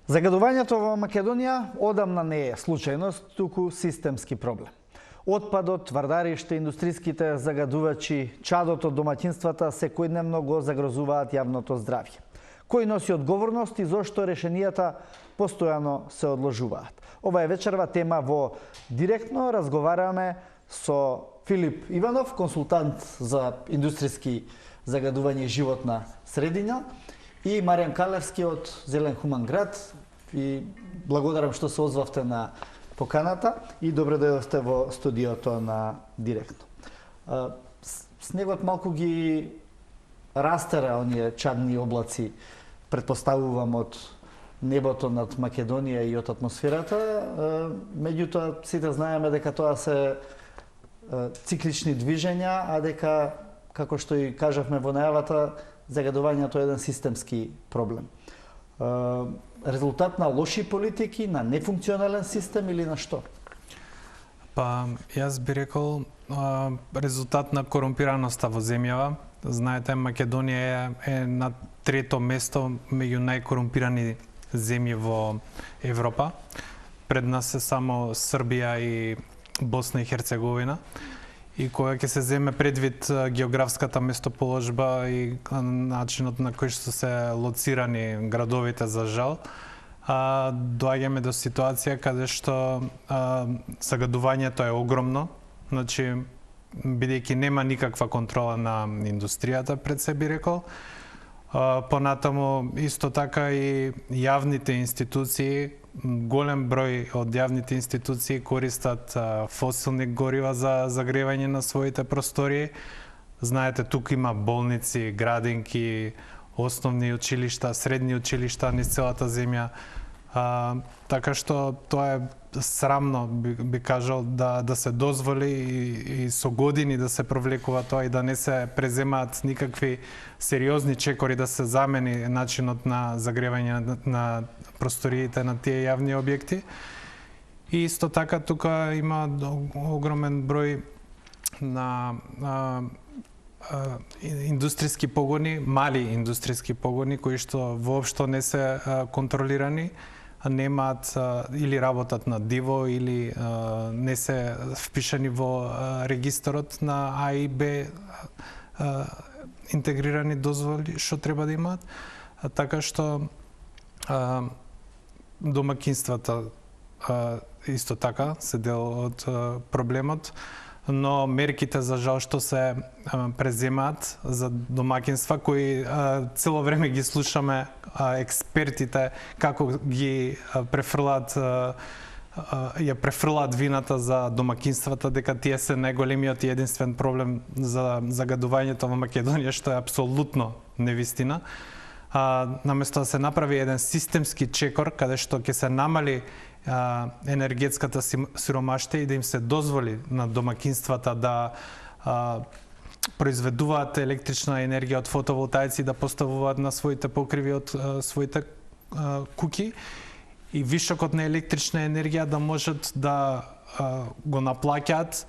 Загадувањето во Македонија одамна не е случајност, туку системски проблем. Отпадот, тврдариште, индустриските загадувачи, чадот од домаќинствата секојдневно го загрозуваат јавното здравје. Кој носи одговорност и зошто решенијата постојано се одложуваат? Ова е вечерва тема во Директно. Разговараме со Филип Иванов, консултант за индустријски загадување и животна средина, и Маријан Калевски од Зелен Хуман град. И благодарам што се озвавте на поканата и добре дојдовте во студиото на Директно. Снегот малку ги растера оние чадни облаци, претпоставувам, од небото над Македонија и од атмосферата. Меѓутоа, сите знаеме дека тоа се циклични движења, а дека, како што и кажавме во најавата, загадувањето е еден системски проблем. Резултат на лоши политики, на нефункционален систем или на што? Па, јас би рекол резултат на корумпираноста во земјава. Знаете, Македонија е на трето место меѓу најкорумпирани земји во Европа. Пред нас е само Србија и Босна и Херцеговина. И кога ќе се земе предвид географската местоположба и начинот на кој што се лоцирани градовите, за жал, доаѓаме до ситуација каде што загадувањето е огромно. Значи, бидејќи нема никаква контрола на индустријата, пред се би рекол. Понатаму, исто така и јавните институции, голем број од јавните институции користат фосилни горива за загревање на своите простории. Знаете, тук има болници, градинки, основни училишта, средни училишта низ целата земја. Така што тоа е срамно, би кажал, да се дозволи и со години да се провлекува тоа и да не се преземаат никакви сериозни чекори да се замени начинот на загревање на просториите на тие јавни објекти. И исто така тука има огромен број на индустријски погони, мали индустријски погони кои што воопшто не се контролирани, немаат или работат на диво, или не се впишани во регистарот на А и Б интегрирани дозволи што треба да имаат. Така што домаќинствата исто така се дел од проблемот, но мерките за жал што се преземаат за домаќинства кои цело време ги слушаме експертите како ги префрлаат вината за домаќинствата, дека тие се најголемиот и единствен проблем за загадувањето во Македонија, што е апсолутно невистина. Наместо да се направи еден системски чекор каде што ќе се намали енергетската сиромаштија и да им се дозволи на домаќинствата да произведуваат електрична енергија од фотоволтаици, да поставуваат на своите покриви од своите куќи, и вишокот на електрична енергија да можат да го наплаќаат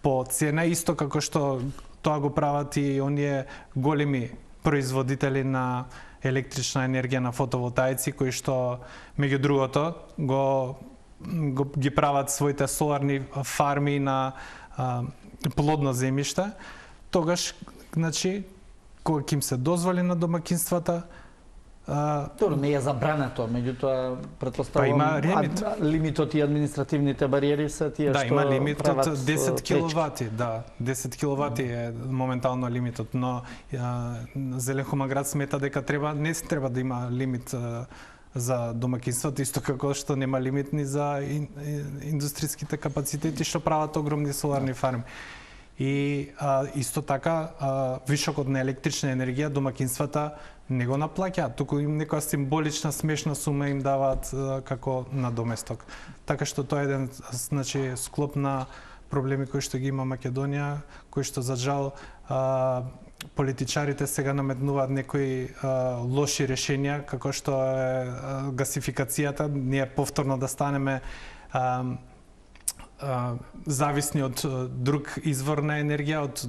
по цена, исто како што тоа го прават и оние големи производители на електрична енергија на фотоволтаици, кои што, меѓу другото, ги прават своите соларни фарми на плодно земјиште. Тогаш, значи, кога ќе им се дозволи на домаќинствата, тоа не е забрането, меѓутоа претпоставувам лимитот и административните бариери се тие што има лимит од 10 киловати, 10 киловати е моментално лимитот, но Зелен Хуман град смета дека не треба да има лимит за домаќинството, исто како што нема лимит ни за индустријските капацитети што прават огромни соларни фарми. И исто така вишокот на електрична енергија домаќинствата не го наплаќаат, туку им некоја символична смешна сума им даваат како надоместок. Така што тоа е еден, значи, склоп на проблеми кои што ги има Македонија, кои што за жал политичарите сега наметнуваат некои лоши решенија, како што е гасификацијата. Ние повторно да станеме зависни од друг извор на енергија, од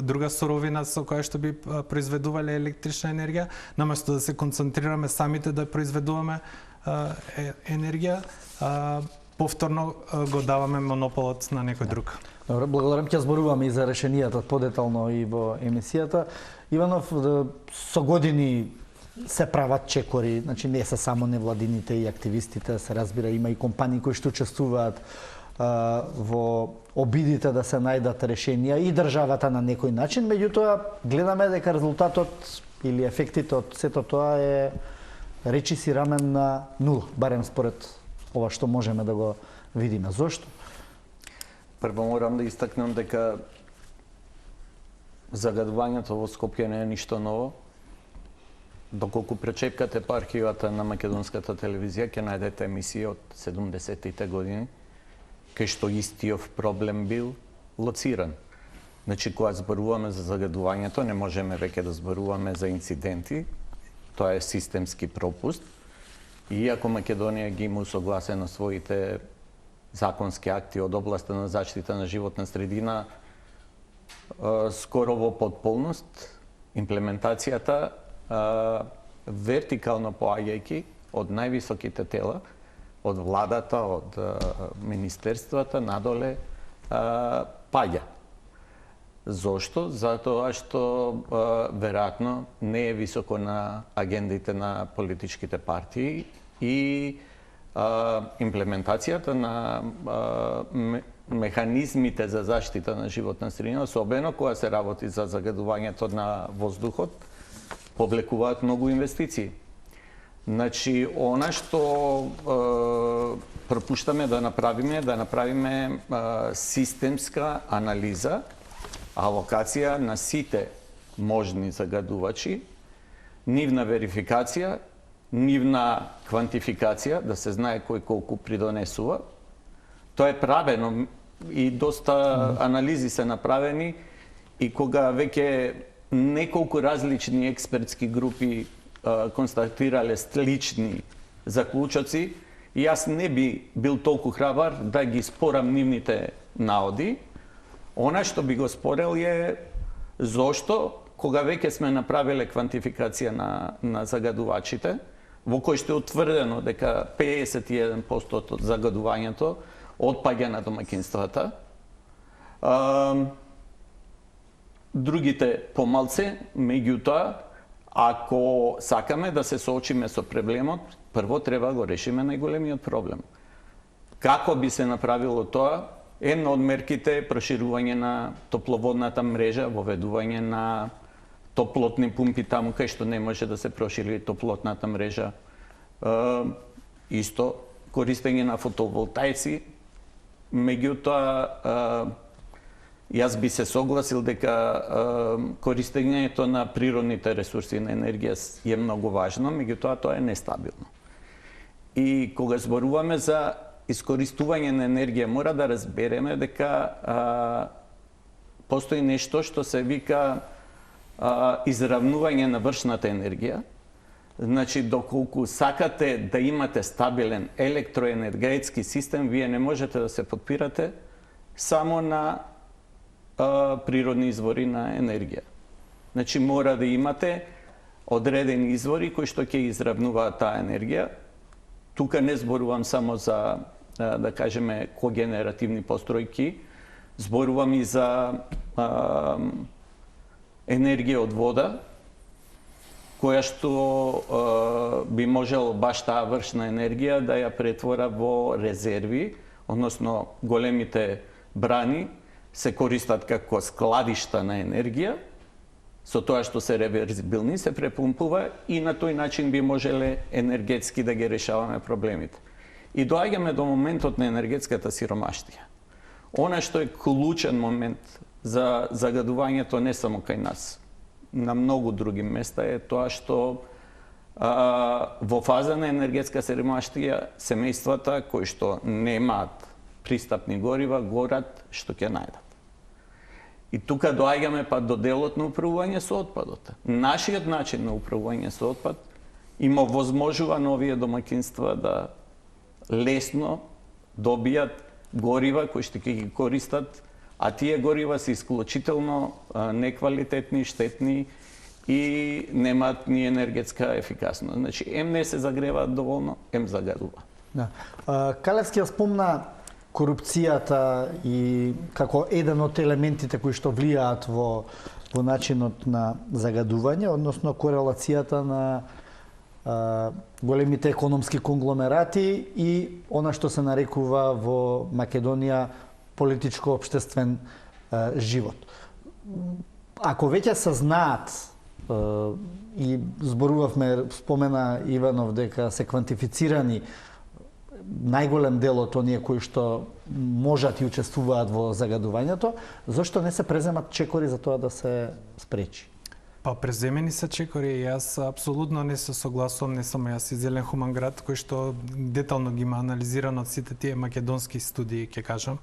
друга суровина со која што би произведувале електрична енергија, наместо да се концентрираме самите да произведуваме енергија, повторно го даваме монополот на некој друг. Добре, благодарам. Ќе зборуваме и за решенијата подетално и во емисијата. Иванов, со години се прават чекори, значи не се само невладините и активистите, се разбира, има и компании кои што учествуваат во обидите да се најдат решенија и државата на некој начин, меѓутоа гледаме дека резултатот или ефектите од сето тоа е речиси рамен на нула, барем според ова што можеме да го видиме. Зошто? Прво морам да истакнам дека загадувањето во Скопје не е ништо ново. Доколку пречепкате по архивата на македонската телевизија, ќе најдете емисија од 70-тите години, кај што истиов проблем бил лоциран. Значи, кога зборуваме за загадувањето, не можеме веќе да зборуваме за инциденти, тоа е системски пропуст. И иако Македонија ги има усогласено своите законски акти од областа на заштита на животна средина, скоро во потполност, имплементацијата вертикално поаѓајќи од највисоките тела, од владата, од министерствата, надоле, паѓа. Зошто? Затоа што веројатно не е високо на агендите на политичките партии и имплементацијата на механизмите за заштита на животна средина, особено кога се работи за загадувањето на воздухот, повлекуваат многу инвестиции. Значи, она што пропуштаме да направиме системска анализа, алокација на сите можни загадувачи, нивна верификација, нивна квантификација, да се знае кој колку придонесува. Тоа е правено и доста анализи се направени и кога веќе неколку различни експертски групи констатирале слични заклучоци, и јас не би бил толку храбар да ги спорам нивните наоди. Она што би го спорел е зошто, кога веќе сме направиле квантификација на загадувачите, во кој што е утврдено дека 51% од загадувањето отпаѓа на домаќинствата, другите помалце, меѓутоа, ако сакаме да се соочиме со проблемот, прво треба го решиме најголемиот проблем. Како би се направило тоа? Една од мерките е проширување на топловодната мрежа, воведување на топлотни пумпи таму кај што не може да се прошири топлотната мрежа. Исто користење на фотоволтаици, меѓутоа јас би се согласил дека користењето на природните ресурси на енергија е многу важно, меѓутоа тоа е нестабилно. И кога зборуваме за искористување на енергија, мора да разбереме дека постои нешто што се вика изравнување на вршната енергија. Значи, доколку сакате да имате стабилен електроенергетски систем, вие не можете да се подпирате само на природни извори на енергија. Значи, мора да имате одредени извори кои што ќе изравнуваат таа енергија. Тука не зборувам само за, да кажеме, когенеративни постројки, зборувам и за енергија од вода, која што би можело баш таа вршна енергија да ја претвора во резерви, односно големите брани се користат како складишта на енергија, со тоа што се реверзибилни, се препумпува и на тој начин би можеле енергетски да ги решаваме проблемите. И доаѓаме до моментот на енергетската сиромаштија. Она што е клучен момент за загадувањето не само кај нас, на многу други места е тоа што во фаза на енергетска сиромаштија семејствата кои што немаат пристапни горива горат што ќе најдат. И тука доаѓаме па до делот на управување со отпадот. Нашиот начин на управување со отпад им овозможува на овие домаќинства да лесно добијат горива кои што ќе ги користат, а тие горива се исклучително неквалитетни, штетни и немаат ни енергетска ефикасност. Значи, ем не се загреваат доволно, ем загадува. Да. Калевски ја спомна корупцијата и како еден од елементите кои што влијаат во начинот на загадување, односно корелацијата на големите економски конгломерати и она што се нарекува во Македонија политичко-општествен живот. Ако веќе се знаат и зборувавме, спомена Иванов дека се квантифицирани најголем дел од оние кои што можат и учествуваат во загадувањето, зошто не се преземат чекори за тоа да се спречи? Па преземени се чекори и јас апсолутно не се согласувам, не само јас и Зелен Хуман град, кој што детално ги има анализирано од сите тие македонски студии, ќе кажам,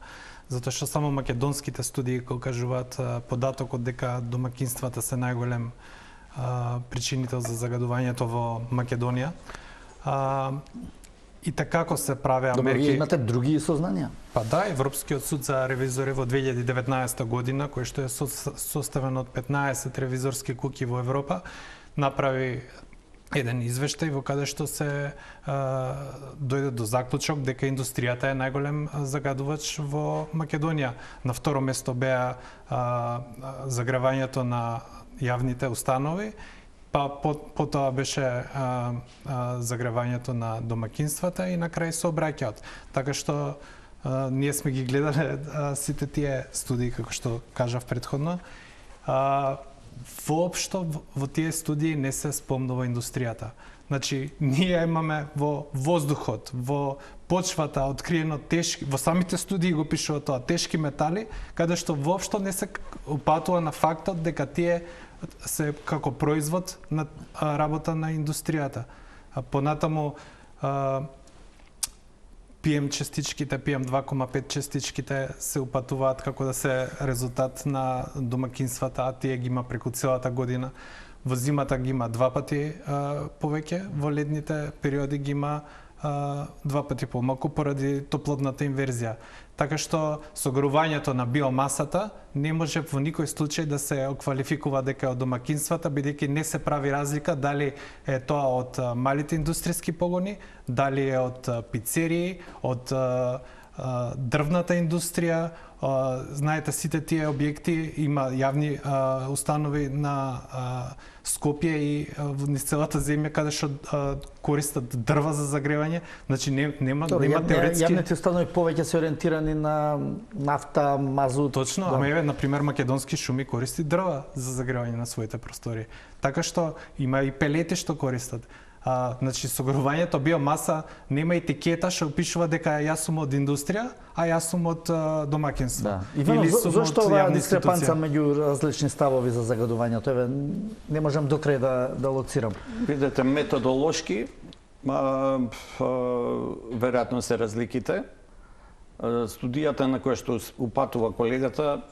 затоа што само македонските студии кои кажуваат податокот дека домакинствата се најголем причинител за загадувањето во Македонија. И така како се правеа мерки... Вие имате други сознанија? Па да, Европскиот суд за ревизори во 2019 година, кој што е составен од 15 ревизорски куќи во Европа, направи еден извештај во каде што се дојде до заклучок дека индустријата е најголем загадувач во Македонија. На второ место беа загревањето на јавните установи, па потоа беше загревањето на домакинствата и на крај сообраќајот. Така што ние сме ги гледале сите тие студии, како што кажав претходно. Воопшто во тие студии не се спомнува индустријата. Значи, ние имаме во воздухот, во почвата откриено тешки, во самите студии го пишува тоа, тешки метали, каде што воопшто не се упатува на фактот дека тие се како производ на работа на индустријата. Понатаму PM частичките, PM 2,5 частичките се упатуваат како да се резултат на домакинствата, а тие ги има преку целата година. Во зимата ги има 2 пати повеќе, во летните периоди ги има 2 пати помалку поради топлотната инверзија. Така што согревањето на биомасата не може во никој случај да се оквалификува дека е од домакинствата, бидејќи не се прави разлика дали е тоа од малите индустријски погони, дали е од пицерии, од дрвната индустрија. Знаете, сите тие објекти има јавни установи на Скопје и низ целата земја каде што користат дрва за загревање. Значи нема теоретски. Јавните установи повеќе се ориентирани на нафта, мазут. Точно, ама еве на пример македонски шуми користи дрва за загревање на своите простори. Така што има и пелети што користат. Значи согревањето биомаса нема етикета што опишува дека јас сум од индустрија, а јас сум од домакинство. Да. Ивано, зошто оваа дискрепанца меѓу различни ставови за загадувањето? Еве не можам до крај да лоцирам. Видете, методолошки веројатно се разликите. Студијата на која што упатува колегата,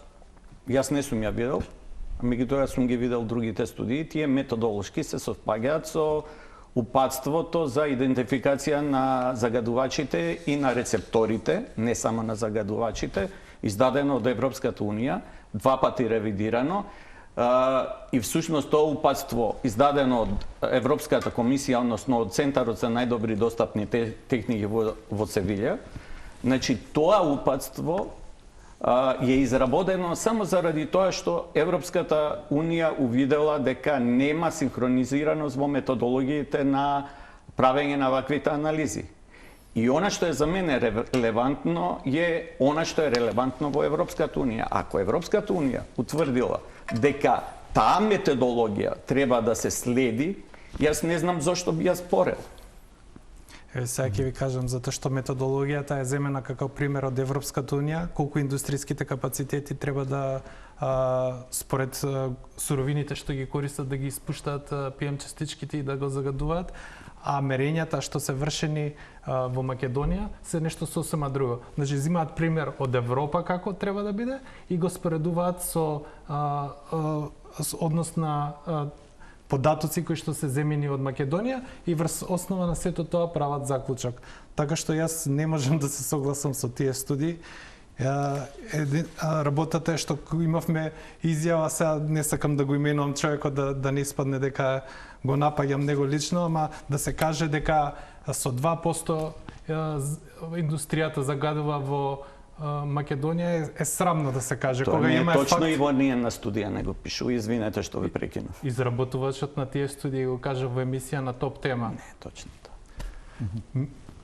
јас не сум ја видел, меѓутоа сум ги видел другите студии, тие методолошки се совпаѓаат со упатството за идентификација на загадувачите и на рецепторите, не само на загадувачите, издадено од Европската Унија, 2 пати ревидирано, и всушност тоа упатство издадено од Европската комисија, односно од Центарот за најдобри достапни техники во Севилја. Значи, тоа упатство е изработено само заради тоа што Европската Унија увидела дека нема синхронизираност во методологиите на правење на ваквите анализи. И она што е за мене релевантно е она што е релевантно во Европската Унија. Ако Европската Унија утврдила дека таа методологија треба да се следи, јас не знам зошто би ја спорел. Еве сега ќе ви кажам, затоа што методологијата е земена како пример од Европската Унија, колку индустријските капацитети треба да според суровините што ги користат да ги испуштаат PM частичките и да го загадуваат, а мерењата што се вршени во Македонија се нешто сосема друго. Значи земаат пример од Европа како треба да биде и го споредуваат со однос на податоци кои што се земени од Македонија и врз основа на сето тоа прават заклучок. Така што јас не можам да се согласам со тие студии. Работата е што имавме изјава, сега не сакам да го именувам човекот да не испадне дека го напаѓам него лично, ама да се каже дека со 2% индустријата загадува во Македонија е срамно да се каже. Тоа Кога не е има точно факт, и во ниједна студија не го пишува, извинете што ви прекинав. изработувачот на тие студии го кажа во емисија на Топ тема. Не е точно тоа.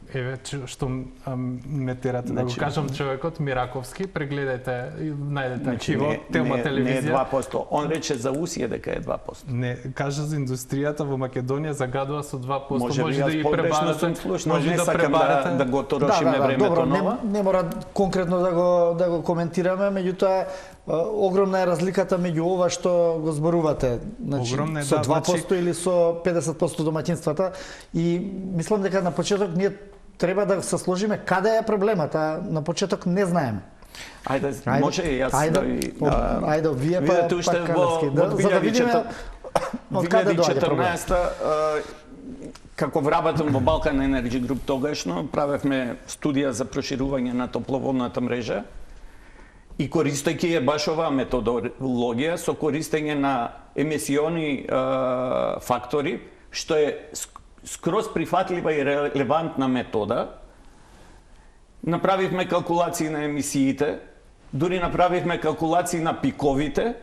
Еве што ме терате да го кажам човекот Мираковски, прегледајте и најдете архивот, тема не е телевизија. 2%. Он рече за Усија дека е 2%. Не, кажа за индустријата во Македонија загадува со 2%. Може би да јас ги погрешно сум пребарате, слушнал, може не да сакам пребарате. да го торошиме времето добро, нова. не мора конкретно да го коментираме, меѓутоа огромна е разликата меѓу ова што го зборувате, Огромна е, со да, 2% или со 50% домаќинствата, и мислам дека на почеток ние треба да се сложиме каде е проблемот, а на почеток не знаеме. Ајде, може и јас ајде, да ви... ајде, вие Видете па уште во Калевски, за да видиме од каде доаѓа проблемот. 2014 како вработам во Балкан Енерджи Груп тогашно, правевме студија за проширување на топловодната мрежа и користејќи ја баш оваа методологија со користење на емисиони фактори, што е скроз прифатлива и релевантна метода. Направивме калкулации на емисиите, дури направивме калкулации на пиковите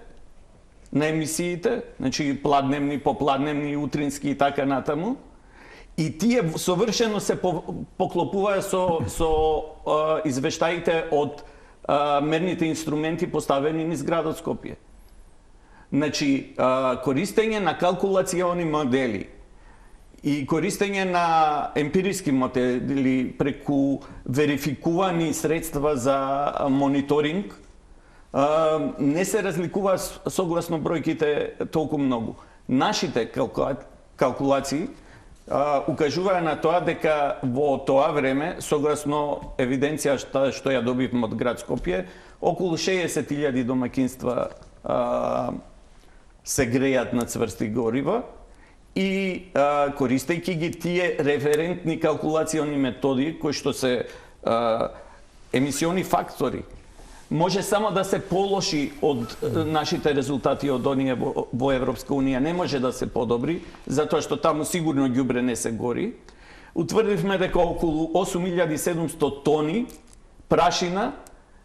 на емисиите, значи пладневни, попладневни, утрински и така натаму. И тие совршено се поклопуваа со извештаите од мерните инструменти поставени низ градот Скопје. Значи, користење на калкулациони модели и користење на емпириски модели преку верификувани средства за мониторинг не се разликува согласно бројките толку многу. Нашите калкулации укажуваа на тоа дека во тоа време, согласно евиденција што ја добивме од град Скопје, околу 60.000 домаќинства се грејат на цврсти горива и користејќи ги тие референтни калкулациони методи кои што се емисиони фактори, може само да се полоши од нашите резултати од оние во Европска Унија, не може да се подобри, затоа што таму сигурно ѓубре не се гори. Утврдивме дека околу 8700 тони прашина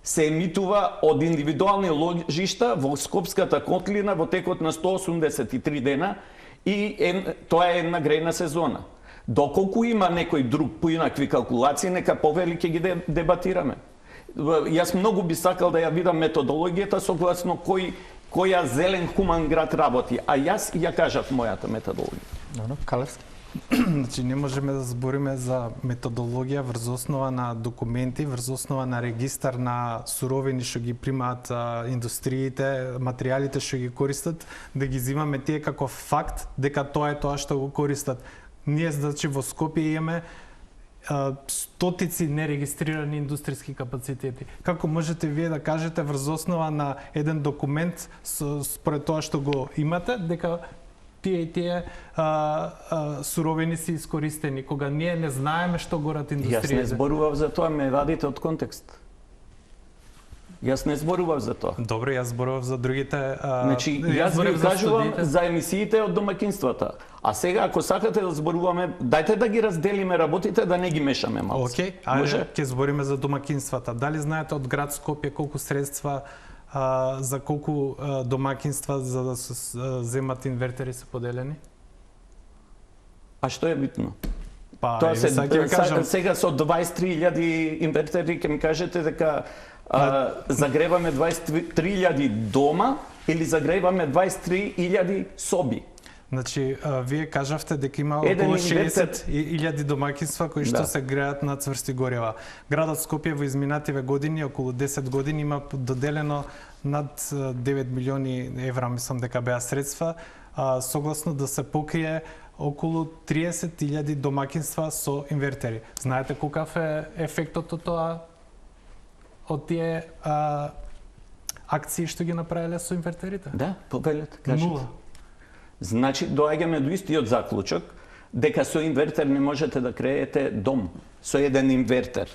се емитува од индивидуални ложишта во Скопската котлина во текот на 183 дена и тоа е една грејна сезона. Доколку има некој друг поинакви калкулации, нека повели ќе ги дебатираме. Јас многу би сакал да ја видам методологијата согласно која зелен хуман град работи, а јас ја кажав мојата методологија. Добро, Калевски. Значи не можеме да збориме за методологија врз основа на документи, врз основа на регистар на суровини што ги примаат индустриите, материјалите што ги користат, да ги земаме тие како факт дека тоа е тоа што го користат. Ние значи во Скопје имаме стотици нерегистрирани индустријски капацитети. Како можете вие да кажете врз основа на еден документ според тоа што го имате дека тие и тие суровини се искористени, кога ние не знаеме што горат индустријите? Јас не зборував за тоа, ме вадите од контекст. Јас не зборував за тоа. Добро, јас зборував за другите. Значи, јас ви кажувам за емисиите од домаќинствата. А сега, ако сакате да зборуваме, дајте да ги разделиме работите, да не ги мешаме малку. Океј, ајде, ќе збориме за домаќинствата. Дали знаете од град Скопје колку средства за колку домаќинства за да се земат инвертери се поделени? А што е битно? Па, Тоа се, сега ќе ви кажам. сега со 23.000 инвертери ќе ми кажете дека загреваме 23.000 дома или загреваме 23.000 соби. Значи, вие кажавте дека има околу 60.000 домаќинства кои што се греат на цврсти горива. Градот Скопје во изминативе години, околу 10 години, има доделено над 9 милиони евра, мислам дека беа средства, согласно да се покрие околу 30.000 домаќинства со инвертери. Знаете колкав е ефектот од тоа, од тие акции што ги направиле со инвертерите? Да, повелете, кажете. Нула. Значи, доаѓаме до истиот заклучок, дека со инвертер не можете да креете дом, со еден инвертер.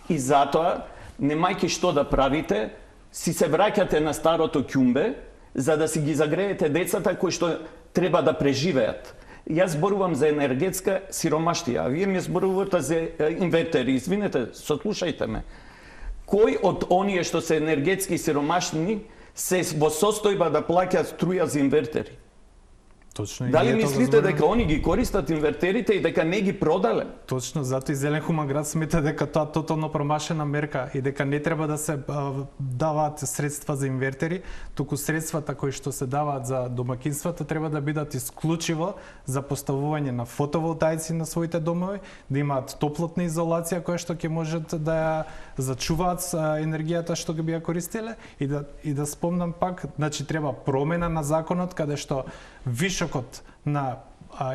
И затоа, немајќи што да правите, си се враќате на старото ќумбе, за да си ги загреете децата кои што треба да преживеат. Јас зборувам за енергетска сиромаштија, а вие ми зборувате за инвертери. Извинете, сослушајте ме. Кој од оние што се енергетски сиромашни се во состојба да плаќаат струја за инвертери? Точно. И Дали ние тоа мислите го дека они ги користат инвертерите и дека не ги продале? Точно, затоа и Зелен хуман град смета дека тоа тотално промашена мерка и дека не треба да се даваат средства за инвертери, туку средствата кои што се даваат за домакинствата треба да бидат исклучиво за поставување на фотоволтаици на своите домови, да имаат топлотна изолација која што ќе можат да ја зачуваат енергијата што ги би ја користеле и да спомнам пак, значи треба промена на законот каде што вишокот на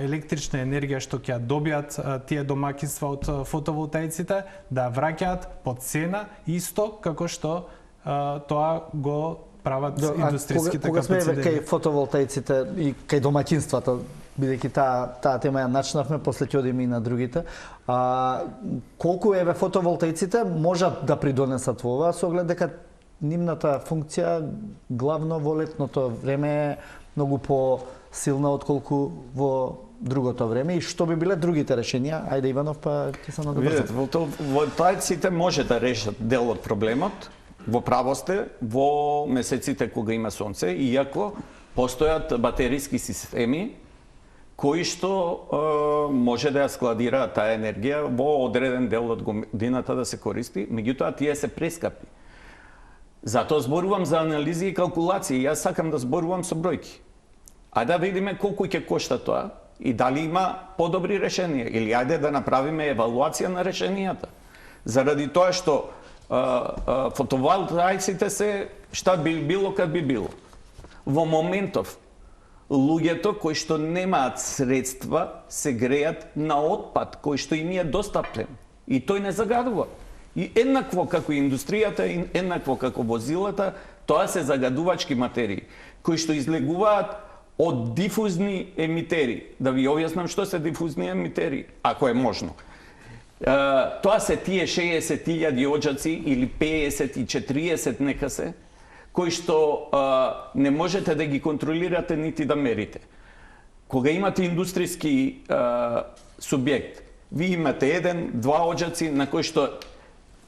електрична енергија што ќе ја добијат тие домакинства од фотоволтаиците да враќаат по цена исто како што тоа го прават индустријските кога сме капацитети. кај фотоволтаиците и кај домакинствата, бидејќи таа тема ја начнавме, после ќе одиме и на другите. Колку фотоволтаиците можат да придонесат во ова, со оглед дека нивната функција главно во летното време е многу по-силна отколку во другото време, и што би биле другите решенија? Ајде Иванов, па ќе се надобрзам. Фотоволтаиците може да решат дел од проблемот, во право сте, во месеците кога има сонце, иако постојат батериски системи кои што може да ја складираат таа енергија во одреден дел од годината да се користи, меѓутоа тие се прескапи. Затоа зборувам за анализи и калкулации, јас сакам да зборувам со бројки. Ајде да видиме колку ќе кошта тоа и дали има подобри решенија, или ајде да направиме евалуација на решенијата. Заради тоа што фотоволтаиците се шта би било кад би било. Во моментов, луѓето кои што немаат средства се греат на отпад кој што им е достапен и тој не загадува. И еднакво како индустријата, и еднакво како возилата, тоа се загадувачки материи кои што излегуваат од дифузни емитери. Да ви објаснам што се дифузни емитери, ако е можно. Тоа се тие 60.000 оџаци или 50 и 40 нека се, кои што не можете да ги контролирате нити да мерите. Кога имате индустријски субјект, ви имате 1-2 оџаци на кои што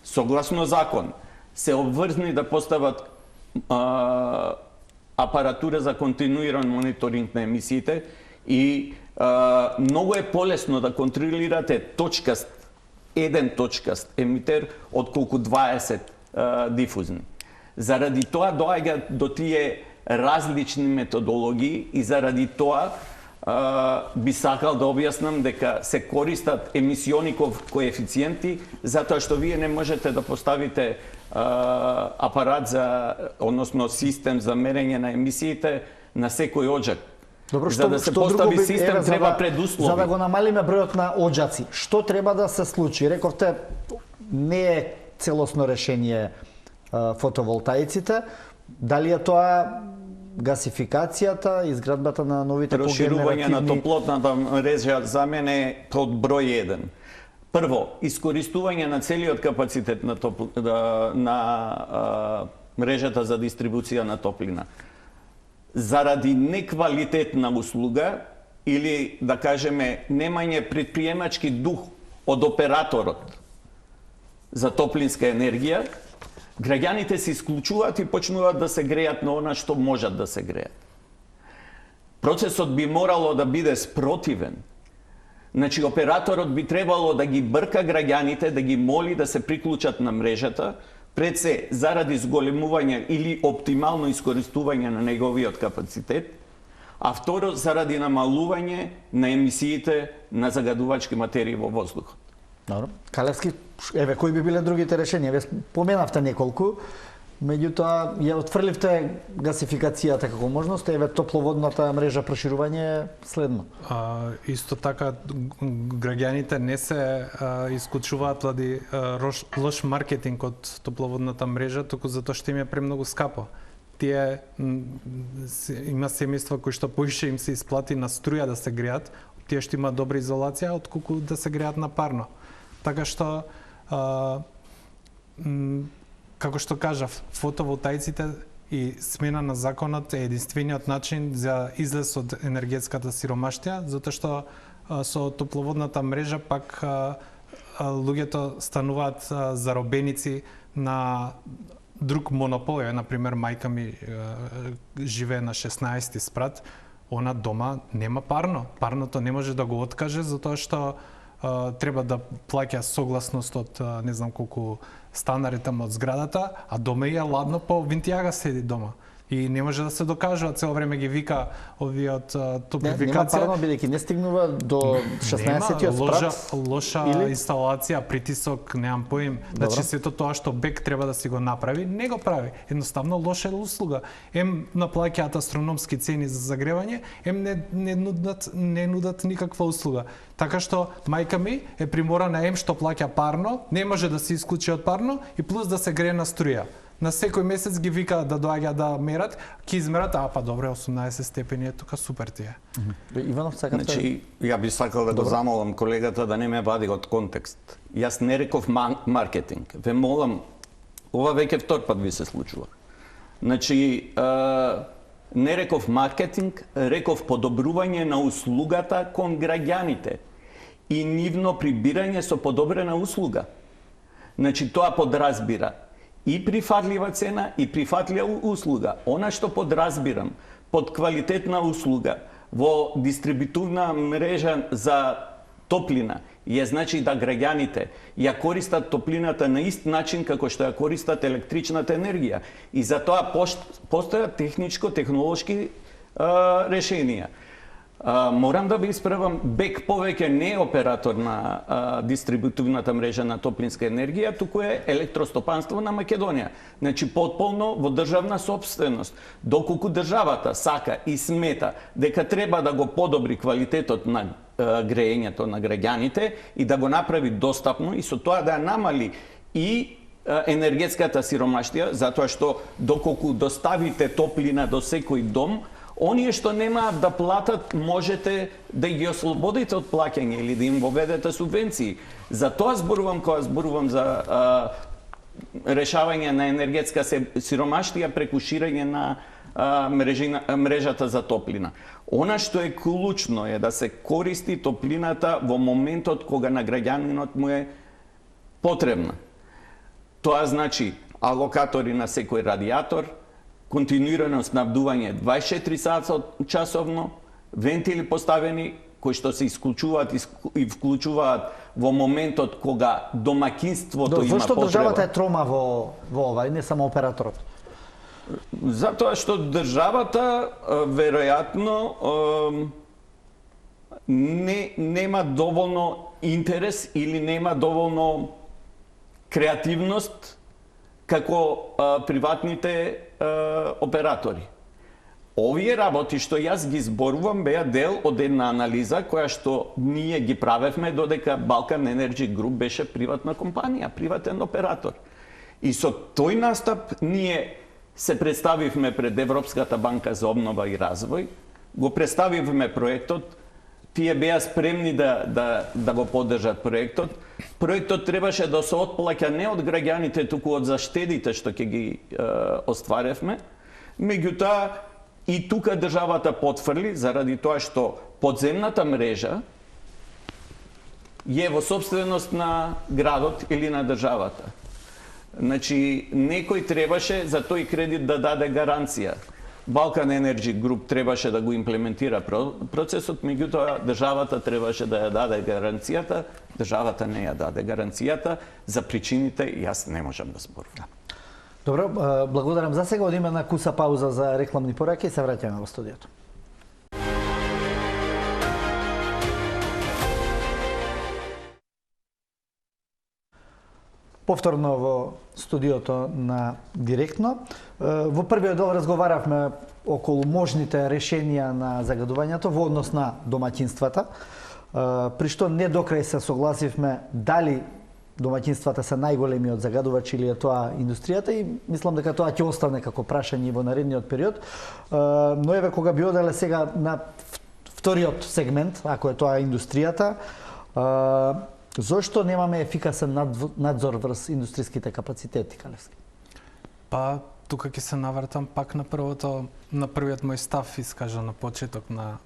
согласно закон се обврзани да постават апаратура за континуиран мониторинг на емисиите и многу е полесно да контролирате еден точкаст емитер отколку 20 дифузни. Заради тоа доаѓа до тие различни методологии и заради тоа би сакал да објаснам дека се користат емисиони коефициенти затоа што вие не можете да поставите апарат односно систем за мерење на емисиите на секој оџак. Добро, за да се постави систем треба предуслови. За да го намалиме бројот на оџаци, што треба да се случи? Рековте, не е целосно решение фотоволтаиците. Дали е тоа гасификацијата, изградбата на новите проширување на топлотната мрежа за мене е под број 1. Прво, искористување на целиот капацитет на мрежата за дистрибуција на топлина. Заради неквалитетна услуга или да кажеме немање предприемачки дух од операторот за топлинска енергија, граѓаните се исклучуваат и почнуваат да се греат на она што можат да се греат. Процесот би морало да биде спротивен. Значи, операторот би требало да ги брка граѓаните, да ги моли да се приклучат на мрежата, пред се заради зголемување или оптимално искористување на неговиот капацитет, а второ заради намалување на емисиите на загадувачки материи во воздухот. Добро. Калевски, кои би биле другите решенија? Ве споменавте неколку, меѓутоа ја отфрливте гасификацијата како можност, топловодната мрежа проширување следно. Исто така, граѓаните не се исклучуваат ради лош маркетинг од топловодната мрежа, туку затоа што им е премногу скапо. тие има семејства кои што поише им се исплати на струја да се греат, тие што има добра изолација отколку да се греат на парно. Така што како што кажав, фотоволтаиците и смена на законот е единствениот начин за излез од енергетската сиромаштија, затоа што со топловодната мрежа пак луѓето стануваат заробеници на друг монопол. Например, мајка ми живее на 16-ти спрат, она дома нема парно. Парното не може да го откаже затоа што треба да плаќа согласност од не знам колку станари таму од зградата, а дома е ладно, по вентијага седи дома. И не може да се докажува, цело време ги вика овие од топлификација. Нема парно, бидејќи не стигнува до 16-тиот спрат. Лоша инсталација, притисок, немам поим. Значи сето тоа што БЕК треба да си го направи, не го прави. Едноставно лоша услуга. Ем наплаќаат астрономски цени за загревање, ем не нудат никаква услуга. Така што мајка ми е приморана што плаќа парно, не може да се исклучи од парно и плюс да се грее на струја. На секој месец ги вика да доаѓа да мерат, ќе измерат, па добре, 18 степени е тука, супер ти е. Иванов, сакате? Значи, ја би сакал да го замолам колегата да не ме вади од контекст. Јас не реков маркетинг. Ве молам, ова веќе втор пат ви се случува. Значи, не реков маркетинг, реков подобрување на услугата кон граѓаните и нивно прибирање со подобрена услуга. Значи, тоа подразбира и прифатлива цена и прифатлива услуга. Она што подразбирам под квалитетна услуга во дистрибутивна мрежа за топлина е значи да граѓаните ја користат топлината на ист начин како што ја користат електричната енергија. И за тоа постојат техничко-технолошки решенија. Морам да ви исправам, БЕК повеќе не е оператор на дистрибутивната мрежа на топлинска енергија, туку е електростопанство на Македонија. Значи потполно во државна собственост. Доколку државата сака и смета дека треба да го подобри квалитетот на греењето на граѓаните и да го направи достапно и со тоа да ја намали и енергетската сиромаштија, затоа што доколку доставите топлина до секој дом, оние што немаат да платат, можете да ги ослободите од плаќање или да им воведете субвенции. За тоа зборувам кога зборувам за решавање на енергетска сиромаштија преку ширење на мрежата за топлина. Она што е клучно е да се користи топлината во моментот кога на граѓанинот му е потребна. Тоа значи алокатори на секој радиатор, континуирано снабдување 24 сата часовно, вентили поставени кои што се исклучуваат и вклучуваат во моментот кога домаќинството има Зошто потреба. државата е трома во ова и не само операторот? Затоа што државата веројатно нема доволно интерес или нема доволно креативност како приватните оператори. Овие работи што јас ги зборувам беа дел од една анализа која што ние ги правевме додека Balkan Energy Group беше приватна компанија, приватен оператор. И со тој настап ние се представивме пред Европската банка за обнова и развој, го представивме проектот, тие беа спремни да го поддржат проектот. Проектот требаше да се отплаќа не од граѓаните, туку од заштедите што ќе ги остваревме. Меѓутоа, и тука државата потврли, заради тоа што подземната мрежа е во собственост на градот или на државата. Значи, некој требаше за тој кредит да даде гаранција. Balkan Energy Group требаше да го имплементира процесот, меѓутоа државата требаше да ја даде гаранцијата, државата не ја даде гаранцијата, за причините јас не можам да зборувам. Добро, благодарам за сега, одиме на куса пауза за рекламни пораки и се враќаме во студиото. Повторно во студиото на Директно. Во првиот дел разговаравме околу можните решенија на загадувањето во однос на домаќинствата, при што не до крај се согласивме дали домаќинствата се најголемиот загадувачи или е тоа индустријата и мислам дека тоа ќе остане како прашање во наредниот период. Но еве кога би оделе сега на вториот сегмент, ако е тоа индустријата, зошто немаме ефикасен надзор врз индустријските капацитети, Калевски? Па тука ќе се навртам пак на првиот мој став искажан на почеток на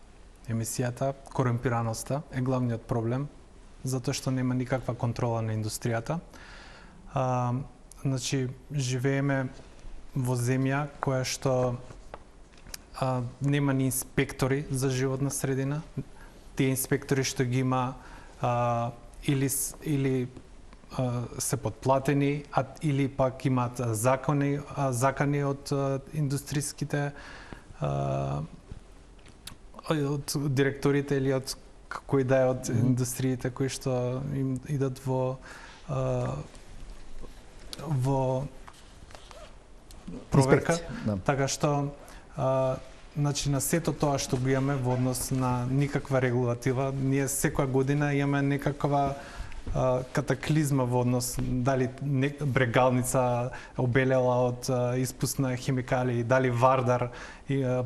емисијата. Корумпираноста е главниот проблем, затоа што нема никаква контрола на индустријата. Значи, живееме во земја која што нема ни инспектори за животна средина. Тие инспектори што ги има или се подплатени, или пак имаат закани од индустријските од директорите или од кои да е од индустриите кои што им идат во проверка. Да. Така што значи на сето тоа што го имаме во однос на никаква регулатива, ние секоја година имаме некаква катаклизма во однос дали брегалница обелела од испуст на химикали, дали Вардар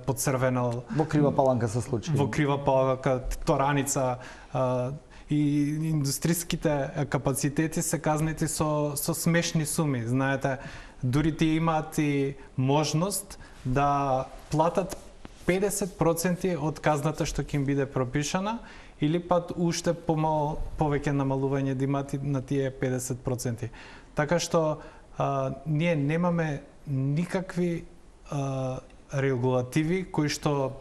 подцрвенал Во Крива Паланка се случи. Во Крива Паланка, Тораница и индустријските капацитети се казнети со смешни суми. Знаете, дури тие имаат и можност да платат 50% од казната што ќе им биде пропишана, или пат уште повеќе намалување да имаат на тие 50%. Така што ние немаме никакви регулативи кои што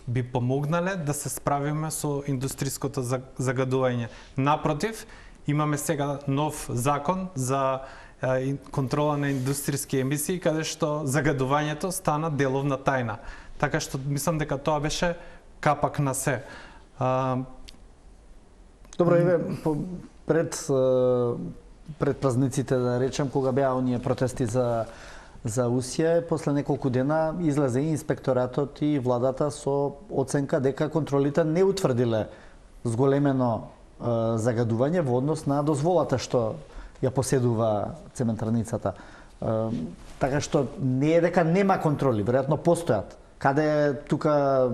би помогнале да се справиме со индустријското загадување. Напротив, имаме сега нов закон за контрола на индустријски емисии, каде што загадувањето стана деловна тајна. Така што мислам дека тоа беше капак на се. Добро, еве пред празниците да речем, кога беа оние протести за Усија, после неколку дена излезе и инспекторатот и владата со оценка дека контролите не утврдиле зголемено загадување во однос на дозволата што ја поседува цементарницата. Така што не е дека нема контроли, веројатно постојат. Каде е тука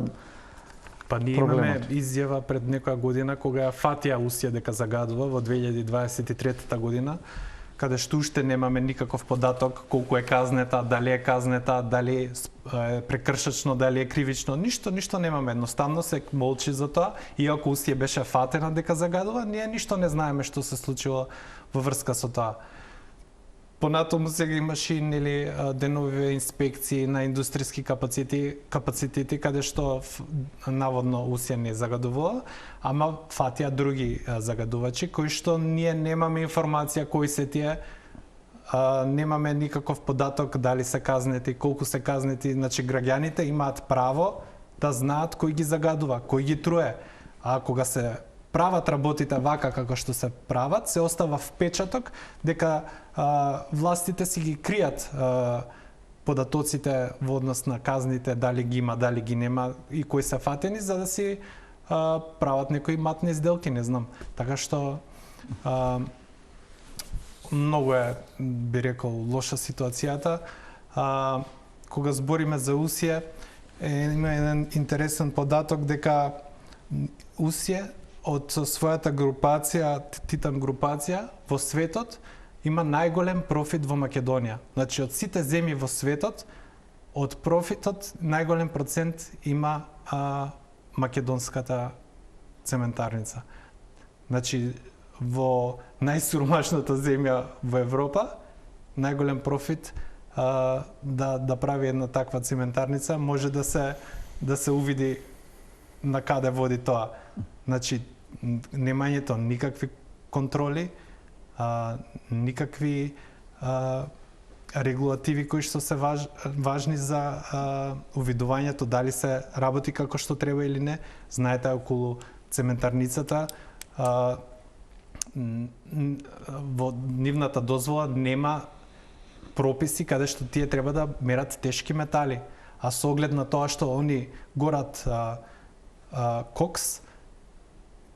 Па ние имаме изјава пред некоја година кога ја фатија Усија дека загадува во 2023 година, каде што уште немаме никаков податок колку е казнета, дали е казнета, дали е прекршачно, дали е кривично, ништо немаме, едноставно се молчи за тоа, иако Усија беше фатена дека загадува, ние ништо не знаеме што се случило во врска со тоа. Понатаму сега имаше или денови инспекции на индустријски капацитети каде што наводно Усија не загадувала, ама фатија други загадувачи кои што ние немаме информација кои се тие, немаме никаков податок дали се казнети, колку се казнети, значи граѓаните имаат право да знаат кој ги загадува, кој ги труе. А кога се прават работите вака како што се прават, се остава впечаток дека властите си ги кријат податоците во однос на казните, дали ги има, дали ги нема и кои се фатени, за да си прават некои матни сделки, не знам. Така што многу е, би рекол, лоша ситуацијата. Кога збориме за Усија, има еден интересен податок дека Усија од својата групација, Титан групација, во светот, има најголем профит во Македонија. Значи, од сите земји во светот, од профитот, најголем процент има македонската цементарница. Значи, во најсиромашната земја во Европа, најголем профит да прави една таква цементарница, може да се увиди на каде води тоа. Значи, немањето никакви контроли, никакви регулативи кои што се важни за увидувањето дали се работи како што треба или не. Знаете, околу цементарницата во нивната дозвола нема прописи каде што тие треба да мерат тешки метали. А со оглед на тоа што они горат кокс,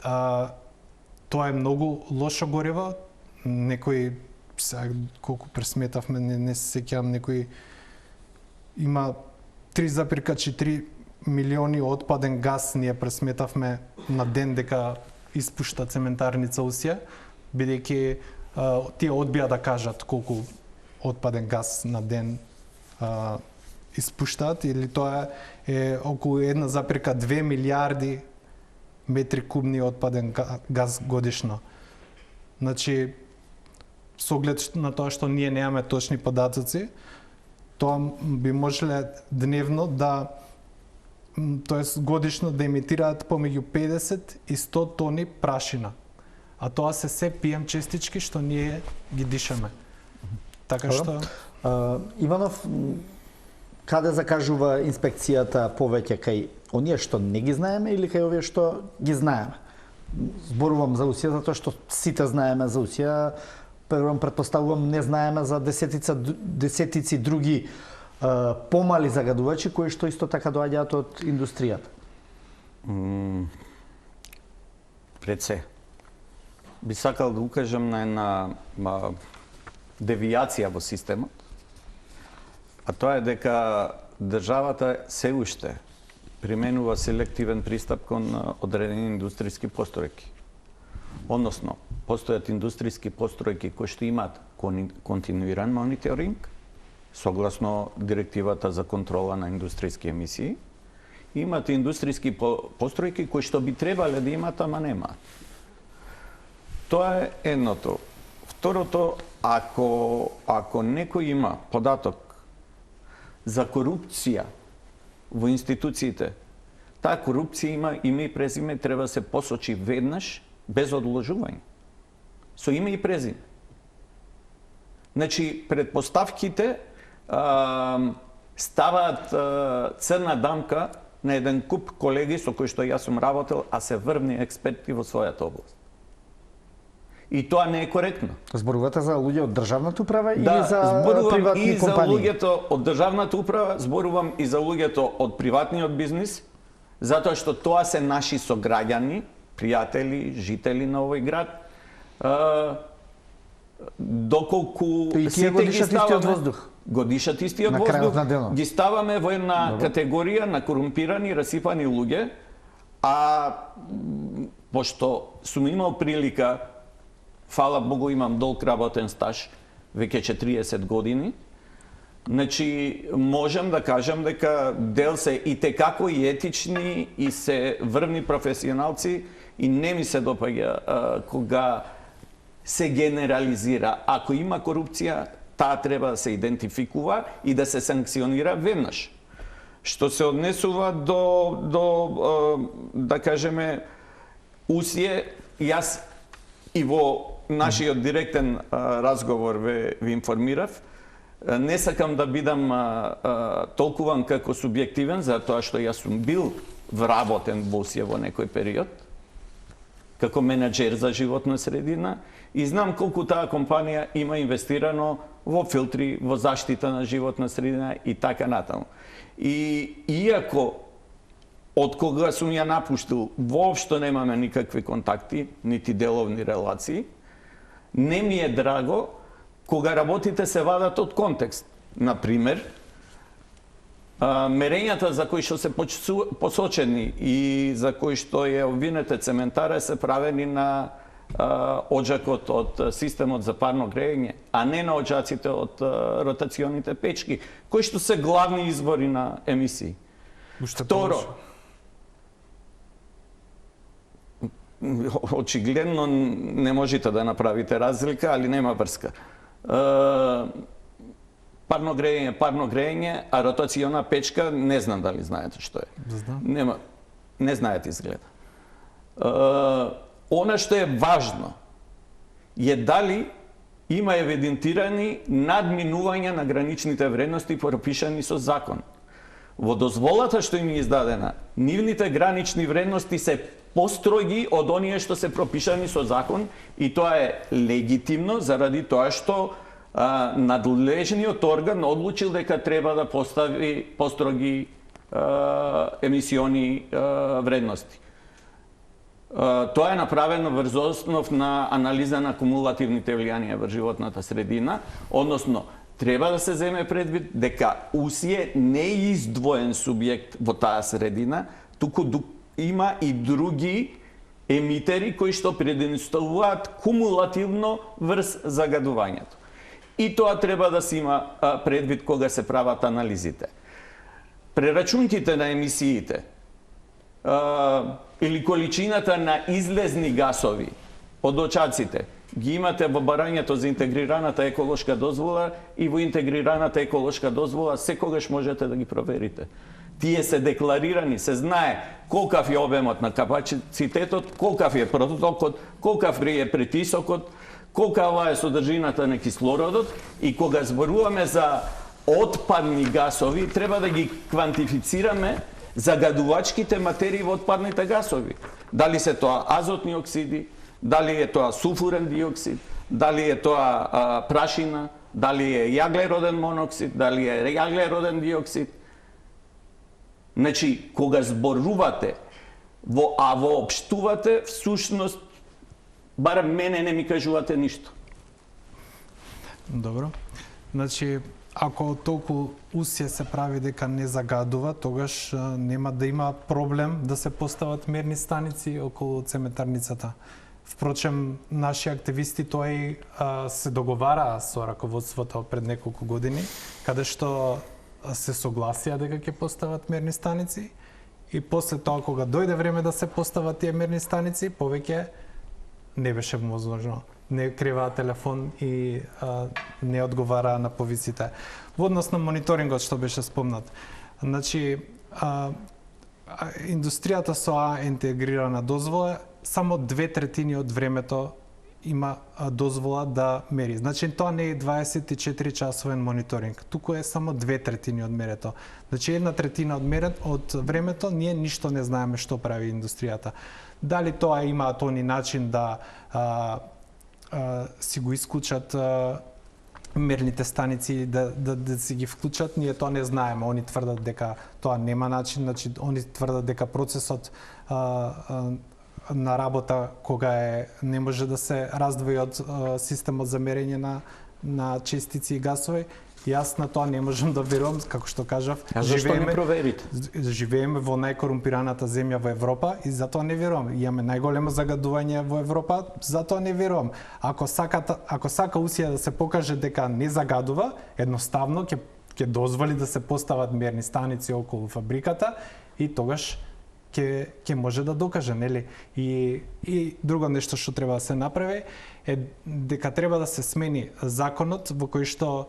тоа е многу лошо гориво, некој, сега колку пресметавме, не се сеќавам, некој има 3,4 милиони отпаден газ ние пресметавме на ден дека испушта цементарница Усија, бидејќи тие одбија да кажат колку отпаден газ на ден испуштаат, или тоа е околу 1,2 милиарди метри кубни отпаден газ годишно. Значи, со оглед на тоа што ние немаме точни податоци, тоа би можеле дневно да, тоест годишно да емитираат помеѓу 50 и 100 тони прашина. А тоа се PM честички што ние ги дишаме. Така што Иванов, каде закажува инспекцијата повеќе, кај оние што не ги знаеме или кај овие што ги знаеме? Зборувам за Усија затоа што сите знаеме за Усија, претпоставувам не знаеме за десетици други помали загадувачи кои што исто така доаѓаат од индустријата. Пред се, би сакал да укажам на една девијација во системот, а тоа е дека државата се уште применува селективен пристап кон одредени индустријски постројки. Односно, постојат индустријски постројки кои што имаат континуиран мониторинг, согласно директивата за контрола на индустријски емисии, имате индустријски постројки кои што би требале да имаат, ама нема. Тоа е едното. Второто, ако некој има податок за корупција во институциите, таа корупција има име и презиме, треба се посочи веднаш, без одложување. Со име и презиме. Значи, предпоставките ставаат црна дамка на еден куп колеги со кои што јас сум работел, а се врвни експерти во својата област. И тоа не е коректно. Зборувате за луѓе од државната управа или Да, за зборувам приватни и за компании? луѓето од државната управа, зборувам и за луѓето од приватниот бизнис, затоа што тоа се наши сограѓани, пријатели, жители на овој град. Доколку И тие го дишат истиот воздух. Го дишат истиот На воздух, крајот на денот. ги ставаме во една категорија на корумпирани, расипани луѓе, а пошто сум имал прилика, фала Богу имам долг работен стаж, веќе 40 години, значи можам да кажам дека дел се и текако и етични и се врвни професионалци и не ми се допаѓа кога се генерализира. Ако има корупција, таа треба да се идентификува и да се санкционира веднаш. Што се однесува до да кажеме Усија, јас и во нашиот директен разговор ви информирав, не сакам да бидам толкуван како субјективен, затоа што јас сум бил вработен во Усија во некој период, како менеджер за животна средина, и знам колку таа компанија има инвестирано во филтри, во заштита на животна средина и така натаму. И иако од кога сум ја напуштил, воопшто немаме никакви контакти, нити деловни релации, не ми е драго кога работите се вадат од контекст. Например, мерењата за кои што се посочени и за кои што е обвинете цементара се правени на оџакот од системот за парно грејење, а не на оџаците од ротационите печки, кои што се главни извори на емисии. Второ, очигледно не можете да направите разлика, али нема врска. Парно грејење, а ротациона печка, не знам дали знаете што е. Нема, не знаете изгледа. Она што е важно е дали има евидентирани надминување на граничните вредности пропишани со закон. Во дозволата што им е издадена, нивните гранични вредности се построги од оние што се пропишани со закон и тоа е легитимно заради тоа што надлежниот орган одлучил дека треба да постави построги емисиони вредности. Тоа е направено врз основ на анализа на кумулативните влијанија во животната средина, односно треба да се земе предвид дека усие не е издвоен субјект во таа средина, туку има и други емитери кои што предиставуваат кумулативно врз загадувањето. И тоа треба да се има предвид кога се прават анализите. Прерачунките на емисиите или количината на излезни гасови од очаците ги имате во барањето за интегрираната еколошка дозвола и во интегрираната еколошка дозвола секогаш можете да ги проверите. Тие се декларирани, се знае колкав е обемот на капацитетот, колкав е протокот, колкав е притисокот, колкава е содржината на кислородот и кога зборуваме за отпадни гасови, треба да ги квантифицираме загадувачките материи во отпадните гасови. Дали се тоа азотни оксиди, дали е тоа сулфурен диоксид, дали е тоа прашина, дали е јаглероден моноксид, дали е јаглероден диоксид. Значи, кога зборувате, воопштувате, всушност, барем мене не ми кажувате ништо. Добро. Значи, ако толку усие се прави дека не загадува, тогаш нема да има проблем да се постават мерни станици околу цементарницата. Впрочем, наши активисти тоа и се договараа со раководството пред неколку години, каде што се согласија дека ќе постават мерни станици и после тоа кога дојде време да се постават тие мерни станици, повеќе не беше возможно. Не криваа телефон и не одговараа на повиците. Во однос на мониторингот што беше спомнат. Значи, индустријата со интегрирана дозвола само 2/3 од времето има дозвола да мери. Значи, тоа не е 24 часовен мониторинг, туку е само 2/3 од мерето. Значи, 1/3 од времето ние ништо не знаеме што прави индустријата. Дали тоа имаат они начин да си го исклучат мерните станици, да си ги вклучат, ние тоа не знаеме. Они тврдат дека тоа нема начин, значи, они тврдат дека процесот на работа кога не може да се раздвои од системот за мерење на честици и гасови. Јас на тоа не можам да верувам, како што кажав. А зашто не проверите? Живееме во најкорумпираната земја во Европа и затоа не верувам. Имаме најголемо загадување во Европа, затоа не верувам. Ако сака усија да се покаже дека не загадува, едноставно ќе дозволи да се постават мерни станици околу фабриката и тогаш ќе може да докаже, нели? И друго нешто што треба да се направи е дека треба да се смени законот во кој што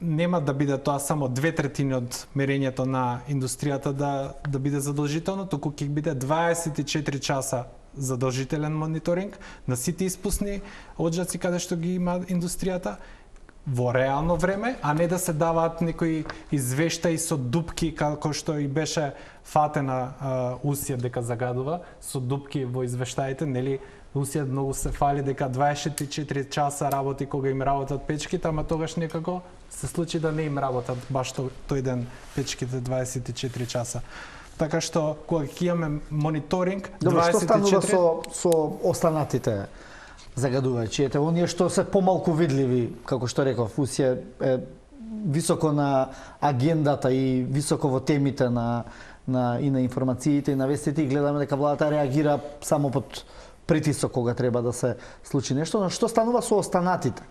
нема да биде тоа само 2/3 од мерењето на индустријата да биде задолжително, туку ќе биде 24 часа задолжителен мониторинг на сите испусни оджаци каде што ги има индустријата во реално време, а не да се даваат некои извештаи со дупки како што и беше фатена усија дека загадува со дупки во извештаите, нели? Усија многу се фали дека 24 часа работи кога им работат печките, ама тогаш некако се случи да не им работат баш тој ден печките 24 часа. Така што кога ќе имаме мониторинг, добро, 24... што станува со останатите загадувачи? Ете, оние што се помалку видливи, како што реков, усија е високо на агендата и високо во темите и на информациите и на вестите, и гледаме дека владата реагира само под притисок кога треба да се случи нешто, но што станува со останатите?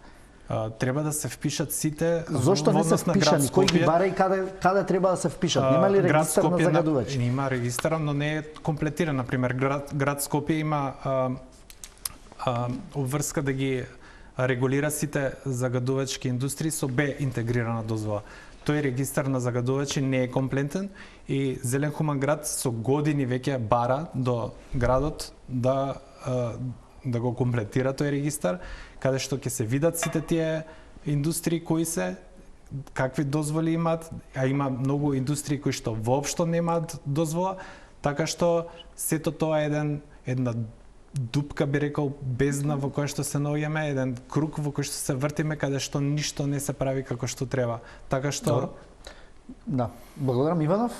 Треба да се впишат сите. Зошто не се впишани? Кој ги бара и каде треба да се впишат? Нема ли регистар на загадувачи? Има регистар, но не е комплетиран. Например, град Скопје има обврска да ги регулира сите загадувачки индустрии со Б интегрирана дозвола. Тој регистар на загадувачи не е комплетен и Зелен хуман град со години веќе бара до градот да го комплетира тој регистар, каде што ќе се видат сите тие индустрии кои се, какви дозволи имаат, а има многу индустрии кои што воопшто немаат дозвола, така што сето тоа е една дупка, би рекол, бездна во која што се наоѓаме, еден круг во кој што се вртиме, каде што ништо не се прави како што треба. Така што... Да, благодарам Иванов.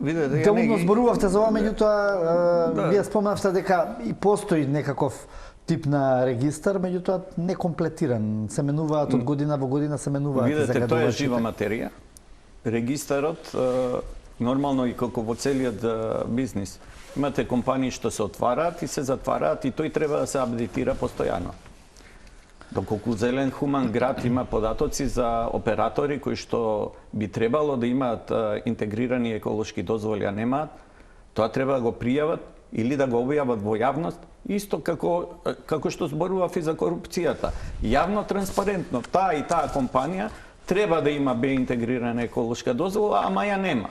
Видете, ја Делумно не ги... зборувавте за ова, меѓутоа Да. вие споменавте дека и постои некаков тип на регистар, меѓутоа не комплетиран. Се менуваат од година во година, се менуваат Видете, тоа е загадувачите. жива материја. Регистарот, нормално и како во целиот бизнис, имате компании што се отвараат и се затвараат и тој треба да се апдейтира постојано. Доколку Зелен хуман град има податоци за оператори кои што би требало да имаат интегрирани еколошки дозволи, а немаат, тоа треба да го пријават или да го објават во јавност, исто како што зборував и за корупцијата. Јавно, транспарентно, таа и таа компанија треба да има бе интегрирана еколошка дозвола, ама ја нема.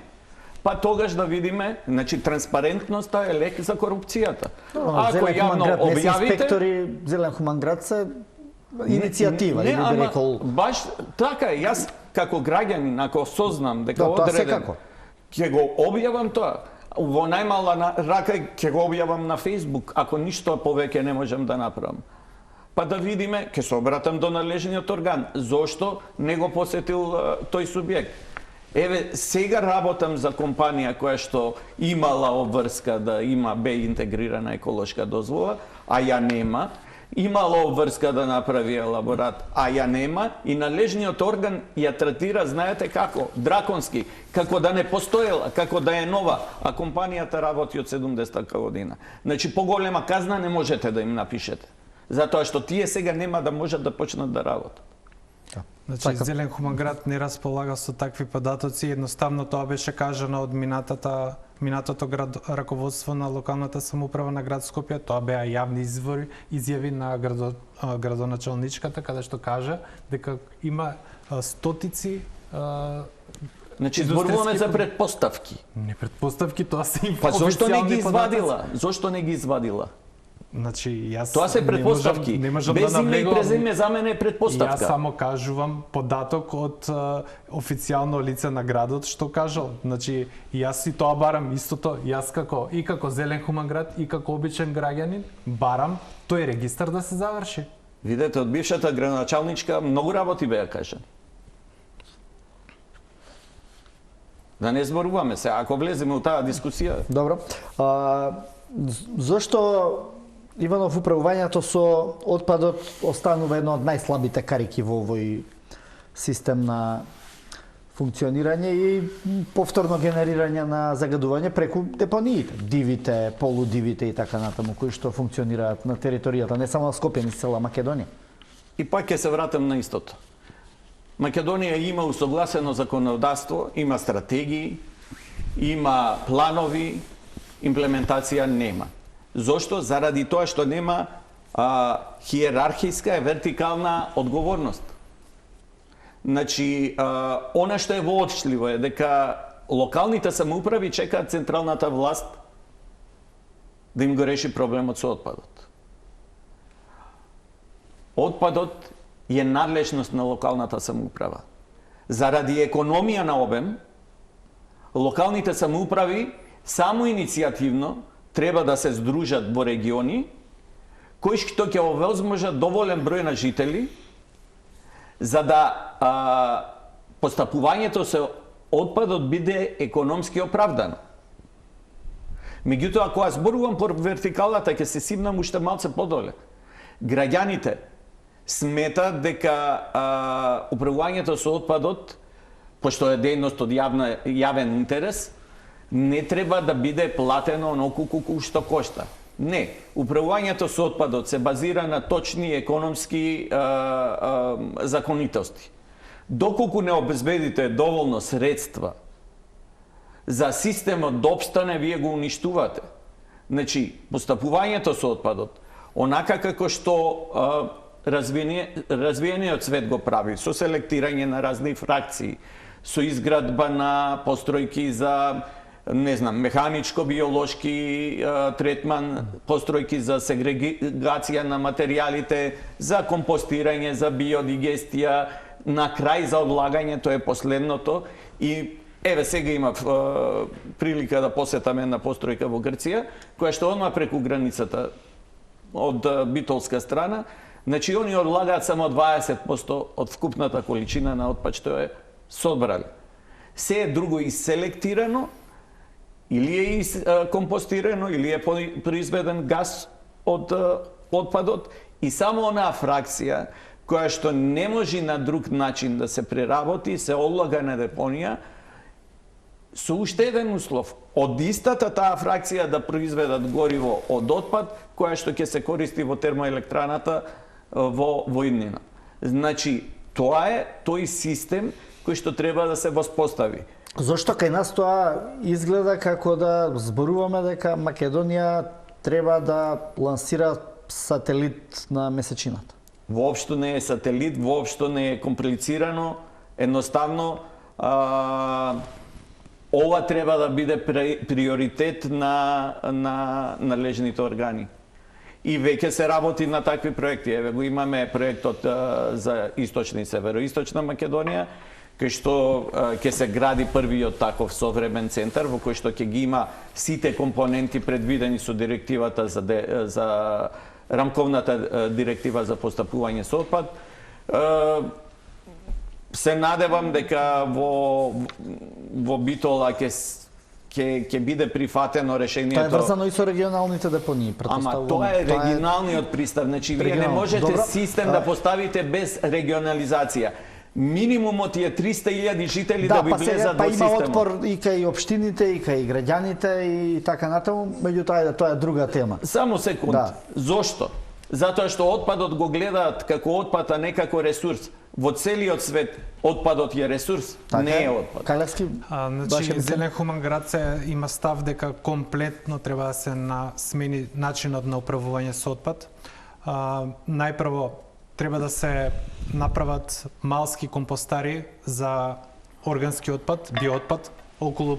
Па тогаш да видиме, значи транспарентноста е лек за корупцијата. Ако Зелен хуман јавно град не се објавите, инспектори, Зелен хуман град се иницијатива, или би рекол. Баш така е, јас како граѓанин, ако сознам дека Да, тоа одреден, секако. ќе го објавам тоа. Во најмала рака ќе го објавам на Facebook, ако ништо повеќе не можам да направам. Па да видиме, ќе се обратам до надлежниот орган, зошто не го посетил тој субјект. Еве, сега работам за компанија која што имала обврска да има бе интегрирана еколошка дозвола, а ја нема. Имала обврска да направи елаборат, а ја нема, и надлежниот орган ја третира, знаете како, драконски, како да не постоела, како да е нова, а компанијата работи од 70-та година. Значи, поголема казна не можете да им напишете, затоа што тие сега нема да можат да почнат да работат. Значи, Зелен хуман град не располага со такви податоци, едноставно тоа беше кажано од минатото раководство на локалната самоуправа на град Скопје, тоа беа јавни изјави на градоначалничката, каде што кажа дека има стотици Значи, зборуваме за предпоставки. Не предпоставки, тоа се Па зошто не ги официјални извадила? податоци. Зошто не ги извадила? Значи, јас Тоа се предпоставки. не можам Без да име и навлегувам. презиме за мене е предпоставка. Јас само кажувам податок од официјално лице на градот што кажал. Значи, јас и тоа барам истото, јас како Зелен хуман град и како обичен граѓанин барам тој регистар да се заврши. Видете, од бившата градоначалничка многу работи беа кажани. Да не зборуваме се, ако влеземе у таа дискусија. Добро. Зошто Иванов управувањето со отпадот останува едно од најслабите карики во овој систем на функционирање и повторно генерирање на загадување преку депониите, дивите, полудивите и така натаму, кои што функционираат на територијата не само на Скопје, ни цела Македонија. И пак ќе се вратам на истото. Македонија има усогласено законодавство, има стратегии, има планови, имплементација нема. Зошто? Заради тоа што нема хиерархиска и вертикална одговорност. Значи, она што е воочливо е дека локалните самоуправи чекаат централната власт да им го реши проблемот со отпадот. Отпадот е надлежност на локалната самоуправа. Заради економија на обем, локалните самоуправи само иницијативно треба да се здружат во региони кои што ќе овозможат доволен број на жители за да постапувањето со отпадот биде економски оправдано. Меѓутоа, кога зборувам по вертикалата, ќе се симнам уште малце подоле. Граѓаните сметат дека управувањето со отпадот, пошто е дејност од јавен интерес, не треба да биде платено оноку колку што кошта. Не, управувањето со отпадот се базира на точни економски законитости. Доколку не обезбедите доволно средства за системот да опстане, вие го уништувате. Значи, постапувањето со отпадот, онака како што развиениот свет го прави, со селектирање на разни фракции, со изградба на постројки за, не знам, механичко-биолошки третман, постројки за сегрегација на материјалите, за компостирање, за биодигестија, на крај за одлагање, тоа е последното. И еве сега имав прилика да посетам една постројка во Грција, која што одма преку границата од битолска страна, значи они одлагаат само 20% од вкупната количина на отпад што е собрали. Се е друго и селектирано, или е компостирано, или е произведен газ од отпадот и само онаа фракција која што не може на друг начин да се преработи, се одлага на депонија, со уште еден услов, од истата таа фракција да произведат гориво од отпад, која што ќе се користи во термоелектраната во иднина. Значи, тоа е тој систем кој што треба да се воспостави. Зошто кај нас тоа изгледа како да зборуваме дека Македонија треба да лансира сателит на месечината? Воопшто не е сателит, воопшто не е комплицирано, едноставно ова треба да биде приоритет на належните органи. И веќе се работи на такви проекти. Еве го имаме проектот за источна и североисточна Македонија, кај што ќе се гради првиот таков современ центар во кој што ќе ги има сите компоненти предвидени со директивата за рамковната директива за постапување со отпад. Се надевам дека во Битола ќе биде прифатено решението. Тоа е врзано и со регионалните депонии, Ама тоа е регионалниот пристав, значи вие не можете систем да поставите без регионализација. Минимумот е 300.000 жители да би влезат во системот. Па има отпор и кај општините, и кај граѓаните и така натаму, меѓутоа тоа е друга тема. Само секунд. Зошто? Затоа што отпадот го гледаат како отпад, а не како ресурс. Во целиот свет отпадот е ресурс, не е отпад. Калевски, значи, Зелен Хуман град се има став дека комплетно треба да се смени начинот на управување со отпад. Најпрво треба да се направат малски компостари за органски отпад, биоотпад. Околу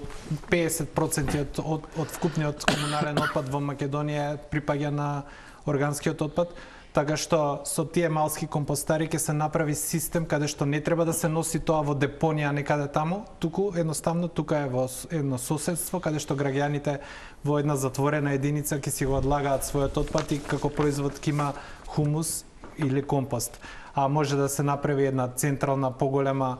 50% од вкупниот комунален отпад во Македонија припаѓа на органскиот отпад. Така што со тие малски компостари ќе се направи систем каде што не треба да се носи тоа во депонија некаде таму, туку едноставно тука е во едно соседство каде што граѓаните во една затворена единица ќе си го одлагаат својот отпад и како производ ќе има хумус или компост. А може да се направи една централна поголема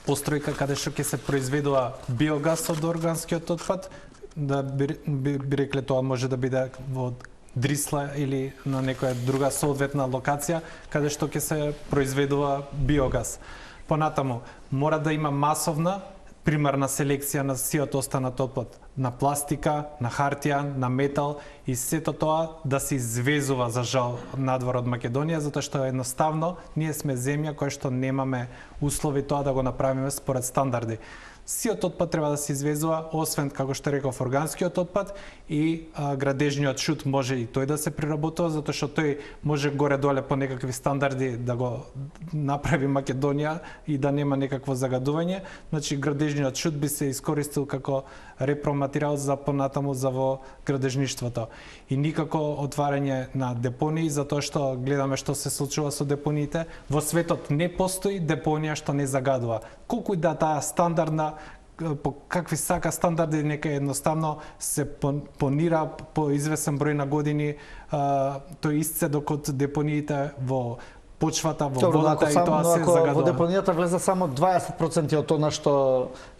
постројка каде што ќе се произведува биогаз од органскиот отпад, да би рекле тоа може да биде во Дрисла или на некоја друга соодветна локација каде што ќе се произведува биогаз. Понатаму, мора да има масовна примарна селекција на сиот останат отпад, на пластика, на хартија, на метал и сето тоа да се извезува за жал надвор од Македонија, затоа што едноставно ние сме земја која што немаме услови тоа да го направиме според стандарди. Сиот отпад треба да се извезува, освен, како што реков, органскиот отпад и градежниот шут може и тој да се преработува, затоа што тој може горе-доле по некакви стандарди да го направи Македонија и да нема некакво загадување. Значи, градежниот шут би се искористил како репроматеријал за понатаму за во градежништвото. И никако отварање на депонии, затоа што гледаме што се случува со депониите. Во светот не постои депонија што не загадува. Колку и да таа стандардна, по какви сака стандарди, нека едноставно се понира по извесен број на години тој исцедок од депониите во почвата, во водата и тоа се загадува. Во депонијата влезе само 20% од тоа што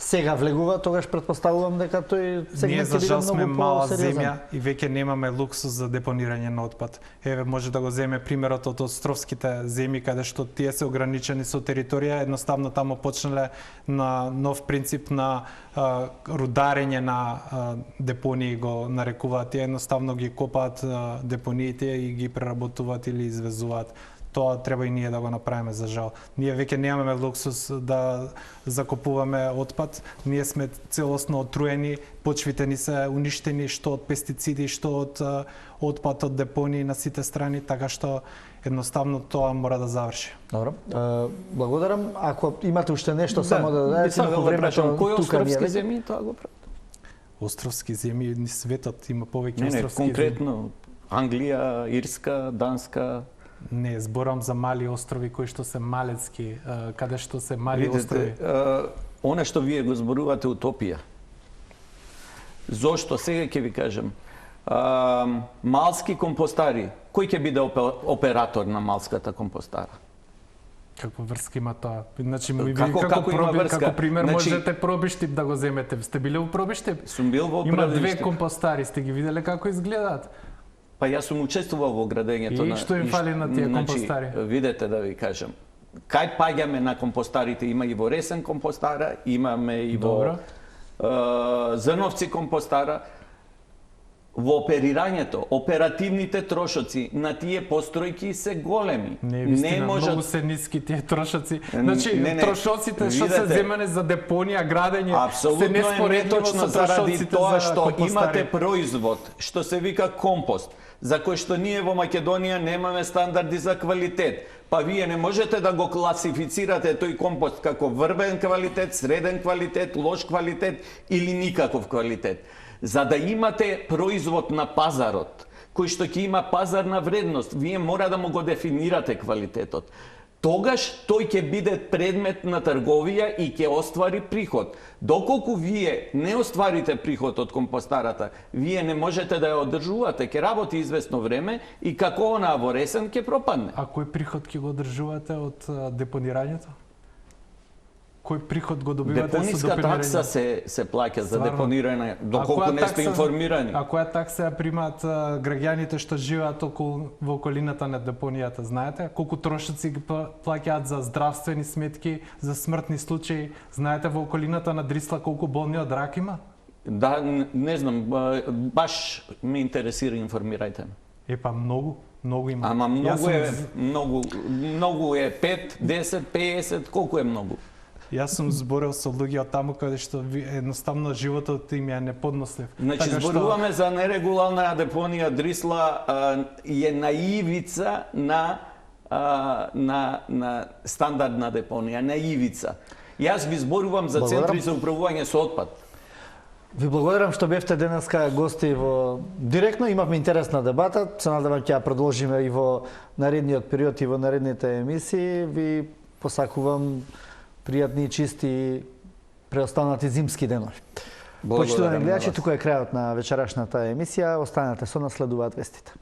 сега влегува, тогаш предпоставувам дека тој сегмент ќе биде многу по-сериозен. Ние за жал сме мала земја и веќе немаме луксус за депонирање на отпад. Еве може да го земе примерот од островските земји каде што тие се ограничени со територија, едноставно таму почнале на нов принцип на рударење на депонии го нарекуваат, тие едноставно ги копаат депониите и ги преработуваат или извезуваат. Тоа треба и ние да го направиме, за жал. Ние веќе немаме луксус да закопуваме отпад. Ние сме целосно отруени, почвите ни се уништени што од пестициди, што од отпад од депонии на сите страни, така што едноставно тоа мора да заврши. Добро. Благодарам. Ако имате уште нешто само да дадете во времето, кои островски земји тоа го прават? Островски земји, ни светот има повеќе островски земји. Не, конкретно Англија, Ирска, Данска. Не, зборам за мали острови кои што се малецки, каде што се мали острови. Она што вие го зборувате утопија. Зошто? Сега ќе ви кажам. Малски компостари. Кој ќе биде оператор на малската компостара? Каква врска има тоа? Значи, му Како има врска? како пример, Значи, можете Пробиштип да го земете. Сте биле во Пробиштип? Сум бил во Има две Пробиштип. компостари, сте ги виделе како изгледаат? Па јас сум учествувал во градењето И на... што им фали на тие компостари? Видете да ви кажам. Кај паѓаме на компостарите, има и во Ресен компостара, имаме и во Зрновци компостара. Во оперирањето, оперативните трошоци на тие постројки се големи. Не, вистина, многу се ниски тие трошоци. Значи, трошоците што се земане за депонија, градење, се неспоредливо со заради трошоците тоа за што компостари. имате производ, што се вика компост, за кој што ние во Македонија немаме стандарди за квалитет. Па вие не можете да го класифицирате тој компост како врбен квалитет, среден квалитет, лош квалитет или никаков квалитет. За да имате производ на пазарот, кој што ќе има пазарна вредност, вие мора да му го дефинирате квалитетот. Тогаш тој ќе биде предмет на трговија и ќе оствари приход. Доколку вие не остварите приход од компостарата, вие не можете да ја одржувате, ќе работи известно време и како онаа во Ресен ќе пропадне. А кој приход ќе го одржувате од депонирањето? Кој приход го добивате со Депониска депонирање? такса се плаќа за Стварно? депонирање, доколку не сте информирани. А која такса ја примаат граѓаните што живеат во околината на депонијата, знаете? Колку трошоци ги плаќаат за здравствени сметки, за смртни случаи? Знаете во околината на Дрисла колку болни од рак има? Да, не знам, баш ме интересира, информирајте ме. Епа многу има. Ама Јас многу е 5, 10, 50, колку е многу? Јас сум зборел со луѓе од таму каде што едноставно животот им е неподнослив. Значи, зборуваме за нерегуларна депонија Дрисла, е на ивица на стандардна депонија, на ивица. Јас ви зборувам за центри за управување со отпад. Ви благодарам што бевте денеска гости во директно. Имавме интересна дебата. Се надевам ќе ја продолжиме и во наредниот период и во наредните емисии. Ви посакувам пријатни и чисти преостанати зимски денови. Почитувани гледачи, тука е крајот на вечерашната емисија. Останете со нас, следуваат вестите.